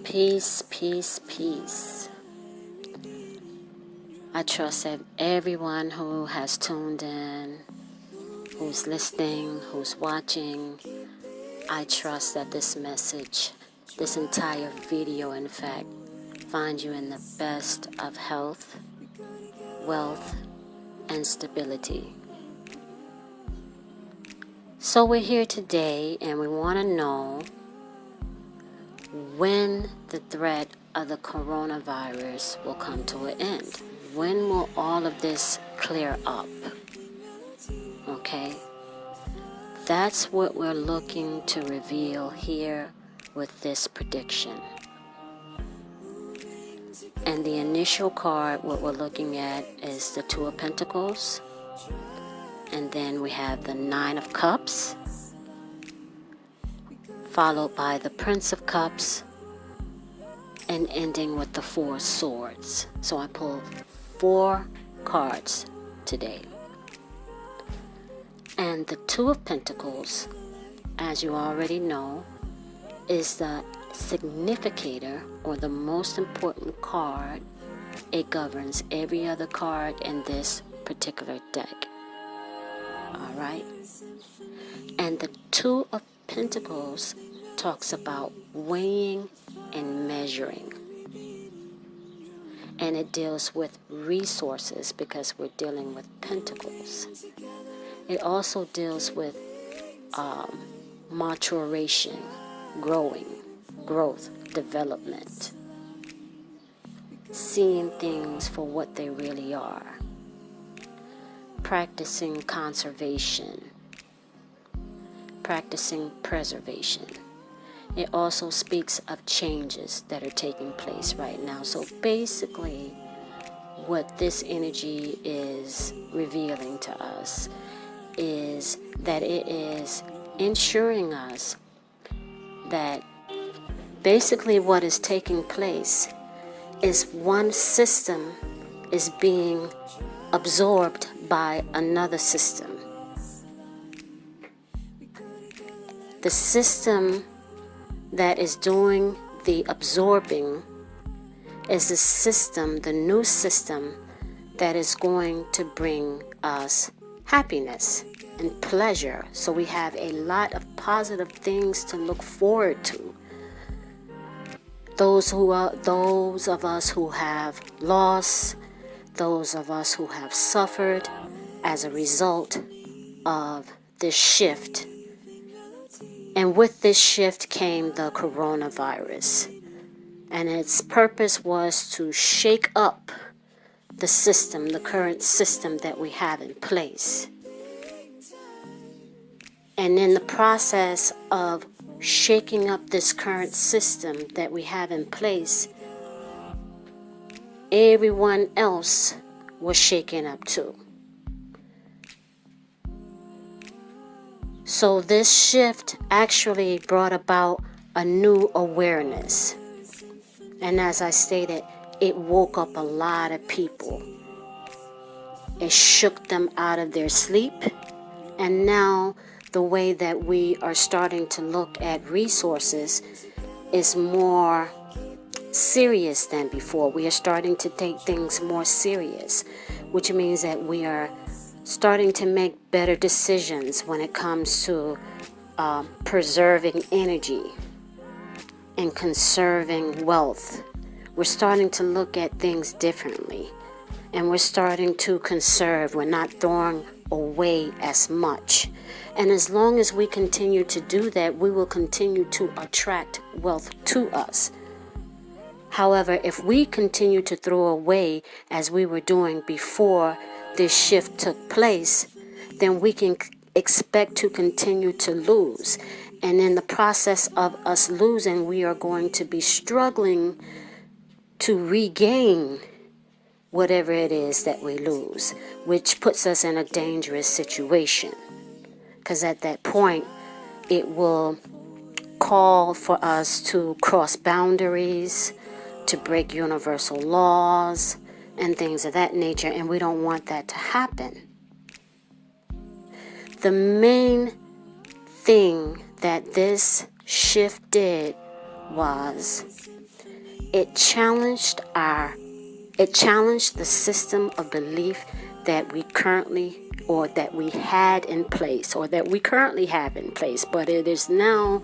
Peace, peace, peace. I trust that everyone who has tuned in, who's listening, who's watching, I trust that this message, this entire video, in fact, finds you in the best of health, wealth, and stability. So we're here today and we want to know when the threat of the coronavirus will come to an end. When will all of this clear up? Okay? That's what we're looking to reveal here with this prediction. And the initial card, what we're looking at is the Two of Pentacles. And then we have the Nine of Cups, followed by the Prince of Cups, and ending with the Four of Swords. So I pulled 4 cards today. And the Two of Pentacles, as you already know, is the significator or the most important card. It governs every other card in this particular deck. Alright? And the Two of Pentacles talks about weighing and measuring. And it deals with resources because we're dealing with pentacles. It also deals with maturation, growth, development. Seeing things for what they really are. Practicing conservation. Practicing preservation. It also speaks of changes that are taking place right now. So basically, what this energy is revealing to us is that it is ensuring us that basically what is taking place is one system is being absorbed by another system. The system that is doing the absorbing is the system, the new system that is going to bring us happiness and pleasure. So we have a lot of positive things to look forward to. Those of us who have lost, those of us who have suffered as a result of this shift. And with this shift came the coronavirus. And its purpose was to shake up the system, the current system that we have in place. And in the process of shaking up this current system that we have in place, everyone else was shaken up too. So this shift actually brought about a new awareness. And as I stated, it woke up a lot of people. It shook them out of their sleep. And now the way that we are starting to look at resources is more serious than before. We are starting to take things more serious, which means that we are starting to make better decisions when it comes to preserving energy and conserving wealth. We're starting to look at things differently, and we're starting to conserve. We're not throwing away as much. And as long as we continue to do that, we will continue to attract wealth to us. However, if we continue to throw away as we were doing before this shift took place, then we can expect to continue to lose. And in the process of us losing, we are going to be struggling to regain whatever it is that we lose, which puts us in a dangerous situation. Because at that point, it will call for us to cross boundaries, to break universal laws, and things of that nature, and we don't want that to happen. The main thing that this shift did was it challenged the system of belief that we currently, or that we had in place, or that we currently have in place, but it is now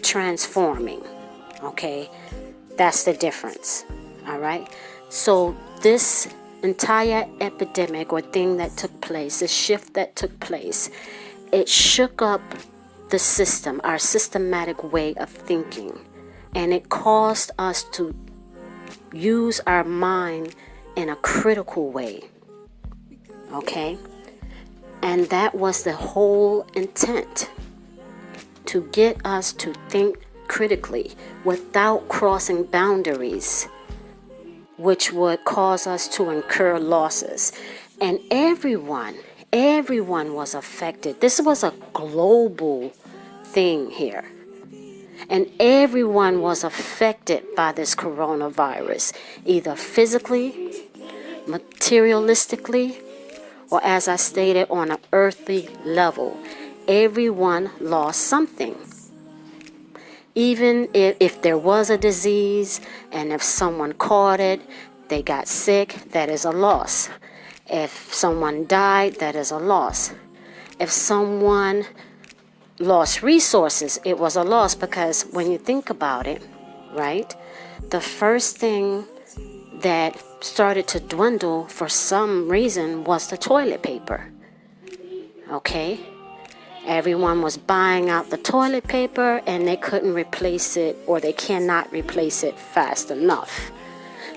transforming. Okay, that's the difference. All right, so this entire epidemic or thing that took place, the shift that took place, it shook up the system, our systematic way of thinking, and it caused us to use our mind in a critical way. Okay, and that was the whole intent, to get us to think critically without crossing boundaries, which would cause us to incur losses. And everyone was affected. This was a global thing here. And everyone was affected by this coronavirus, either physically, materialistically, or as I stated, on an earthly level. Everyone lost something. Even if there was a disease, and if someone caught it, they got sick, that is a loss. If someone died, that is a loss. If someone lost resources, it was a loss, because when you think about it, right, the first thing that started to dwindle for some reason was the toilet paper. Okay, everyone was buying out the toilet paper, and they couldn't replace it, or they cannot replace it fast enough.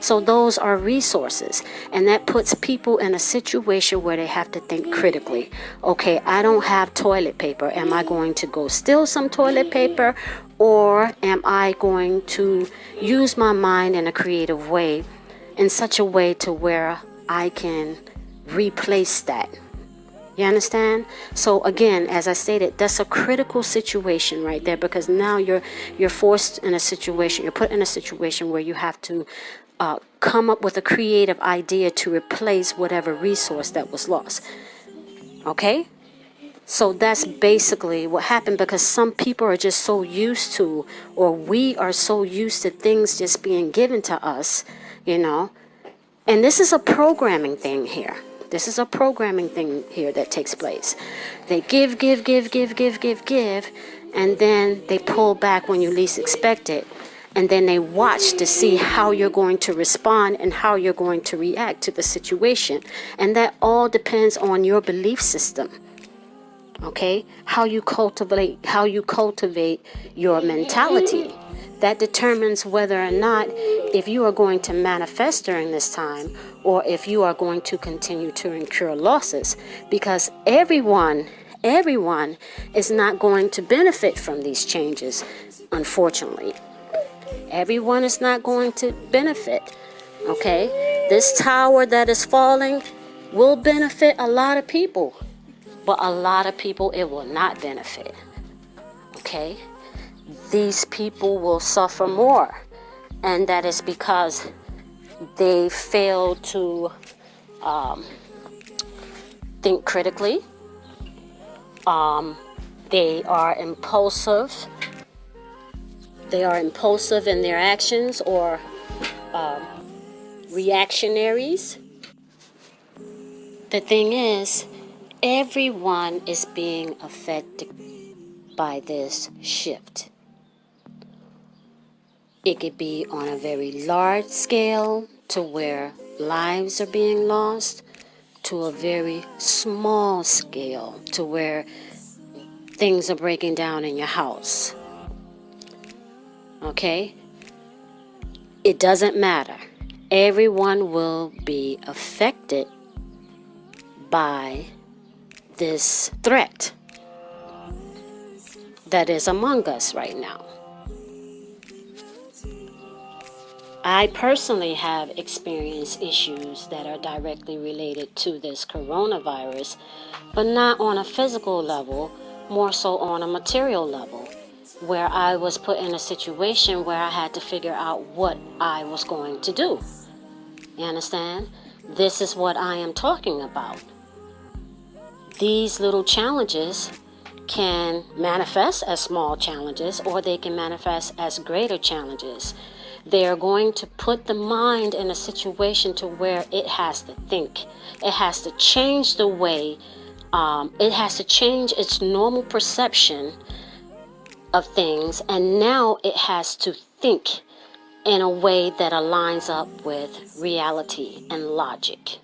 So those are resources, and that puts people in a situation where they have to think critically. Okay, I don't have toilet paper. Am I going to go steal some toilet paper, or am I going to use my mind in a creative way, in such a way to where I can replace that? You understand? So again, as I stated, that's a critical situation right there, because now you're forced in a situation, you're put in a situation where you have to come up with a creative idea to replace whatever resource that was lost. Okay? So that's basically what happened, because some people are just so used to, or we are so used to things just being given to us, you know. And this is a programming thing here. This is a programming thing here that takes place. They give, and then they pull back when you least expect it. And then they watch to see how you're going to respond and how you're going to react to the situation. And that all depends on your belief system. Okay? How you cultivate your mentality. That determines whether or not, if you are going to manifest during this time, or if you are going to continue to incur losses. Because everyone is not going to benefit from these changes, unfortunately. Everyone is not going to benefit. Okay? This tower that is falling will benefit a lot of people, but a lot of people it will not benefit. Okay? These people will suffer more, and that is because they fail to think critically. They are impulsive. They are impulsive in their actions, or reactionaries. The thing is, everyone is being affected by this shift. It could be on a very large scale, to where lives are being lost, to a very small scale, to where things are breaking down in your house. Okay? It doesn't matter. Everyone will be affected by this threat that is among us right now. I personally have experienced issues that are directly related to this coronavirus, but not on a physical level, more so on a material level, where I was put in a situation where I had to figure out what I was going to do. You understand? This is what I am talking about. These little challenges can manifest as small challenges, or they can manifest as greater challenges. They are going to put the mind in a situation to where it has to think. It has to change the way, it has to change its normal perception of things, and now it has to think in a way that aligns up with reality and logic.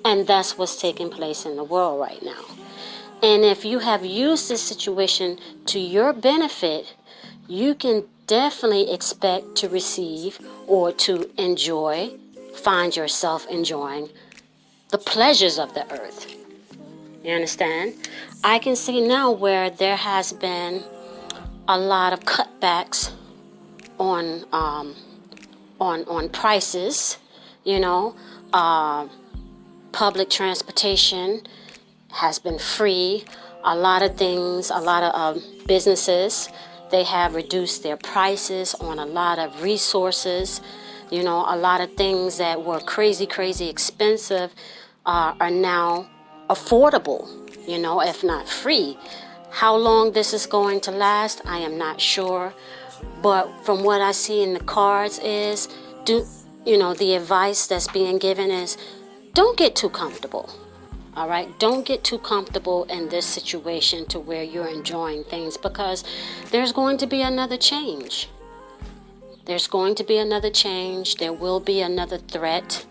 And that's what's taking place in the world right now. And if you have used this situation to your benefit, you can definitely expect to receive or to enjoy, find yourself enjoying the pleasures of the earth. You understand? I can see now where there has been a lot of cutbacks on prices, you know. Public transportation has been free. A lot of things, a lot of businesses, they have reduced their prices on a lot of resources. You know, a lot of things that were crazy expensive are now affordable, you know, if not free. How long this is going to last, I am not sure. But from what I see in the cards is, the advice that's being given is, don't get too comfortable. All right, don't get too comfortable in this situation to where you're enjoying things, because there's going to be another change. There's going to be another change. There will be another threat,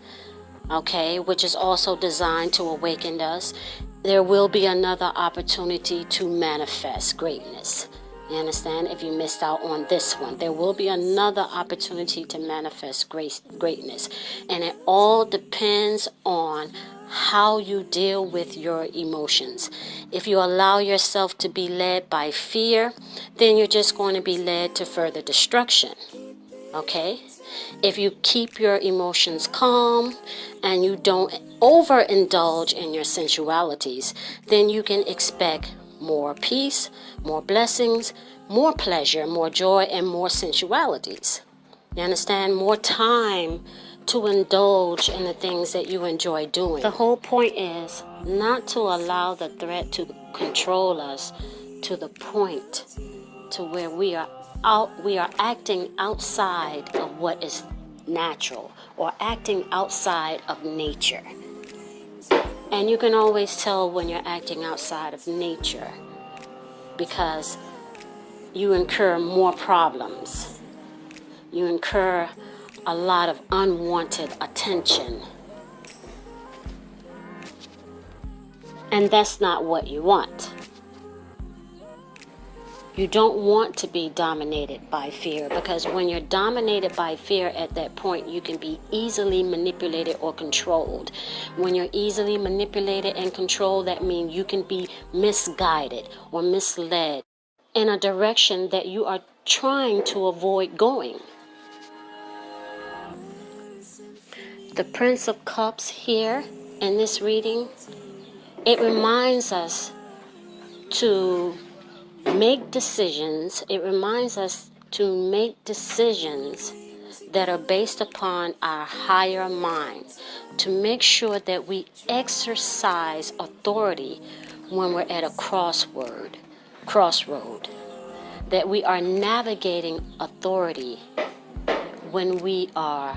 okay, which is also designed to awaken us. There will be another opportunity to manifest greatness. You understand? If you missed out on this one, there will be another opportunity to manifest greatness. And it all depends on how you deal with your emotions. If you allow yourself to be led by fear, then you're just going to be led to further destruction. Okay? If you keep your emotions calm and you don't overindulge in your sensualities, then you can expect more peace, more blessings, more pleasure, more joy, and more sensualities. You understand? More time to indulge in the things that you enjoy doing. The whole point is not to allow the threat to control us to the point to where we are acting outside of what is natural, or acting outside of nature. And you can always tell when you're acting outside of nature, because you incur more problems. You incur a lot of unwanted attention. And that's not what you want. You don't want to be dominated by fear, because when you're dominated by fear, at that point you can be easily manipulated or controlled. When you're easily manipulated and controlled, that means you can be misguided or misled in a direction that you are trying to avoid going. The Prince of Cups here in this reading, it reminds us to make decisions. It reminds us to make decisions that are based upon our higher mind, to make sure that we exercise authority when we're at a crossroad, that we are navigating authority when we are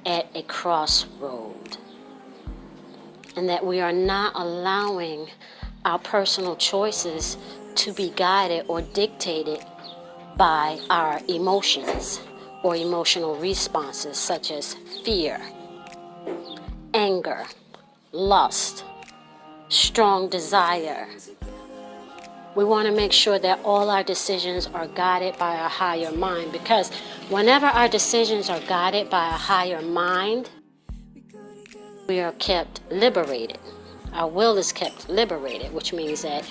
at a crossroad, and that we are not allowing our personal choices to be guided or dictated by our emotions or emotional responses, such as fear, anger, lust, strong desire. We want to make sure that all our decisions are guided by our higher mind, because whenever our decisions are guided by a higher mind, we are kept liberated. Our will is kept liberated, which means that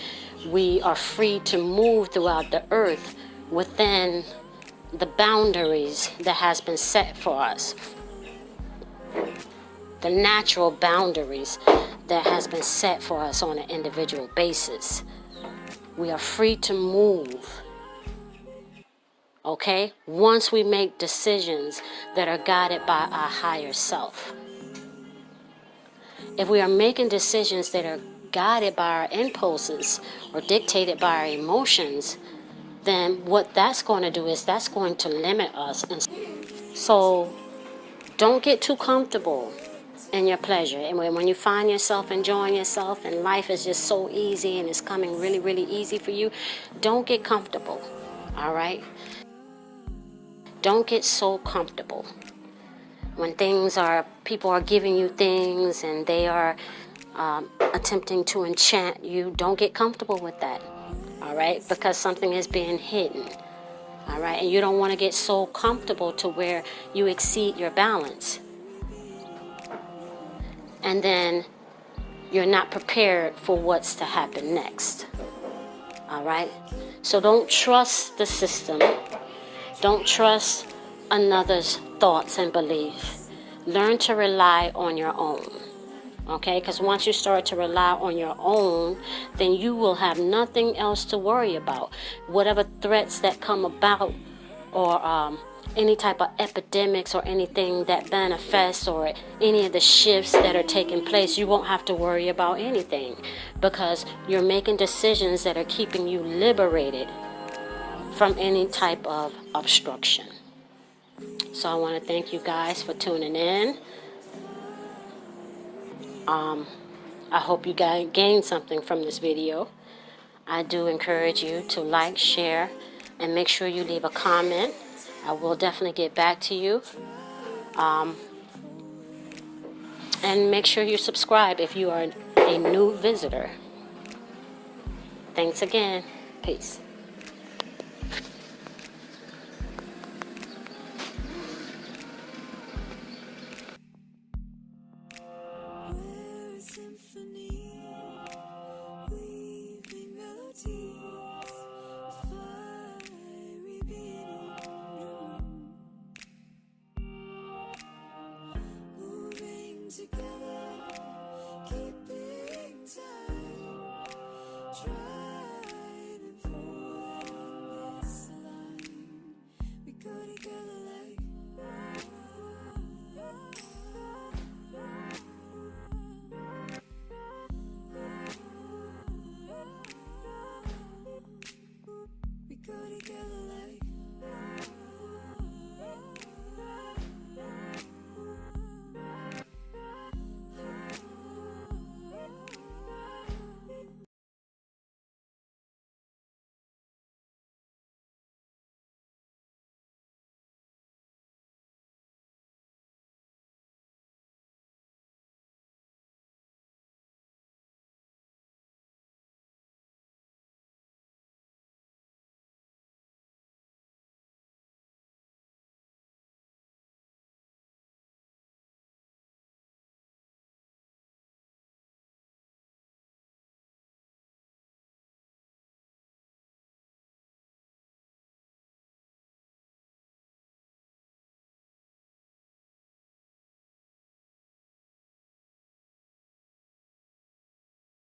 we are free to move throughout the earth within the boundaries that has been set for us. The natural boundaries that has been set for us on an individual basis. We are free to move. Okay? Once we make decisions that are guided by our higher self. If we are making decisions that are guided by our impulses or dictated by our emotions, then what that's going to do is that's going to limit us. And so don't get too comfortable in your pleasure. And when you find yourself enjoying yourself and life is just so easy and it's coming really, really easy for you, don't get comfortable. All right? Don't get so comfortable. When people are giving you things and they are attempting to enchant you, don't get comfortable with that. All right? Because something is being hidden. All right? And you don't want to get so comfortable to where you exceed your balance. And then you're not prepared for what's to happen next. All right? So don't trust the system. Don't trust another's thoughts and beliefs. Learn to rely on your own. Okay? Because once you start to rely on your own, then you will have nothing else to worry about. Whatever threats that come about, or any type of epidemics or anything that manifests, or any of the shifts that are taking place, you won't have to worry about anything, because you're making decisions that are keeping you liberated from any type of obstruction. So I want to thank you guys for tuning in. I hope you guys gained something from this video. I do encourage you to like, share, and make sure you leave a comment. I will definitely get back to you. And make sure you subscribe if you are a new visitor. Thanks again. Peace.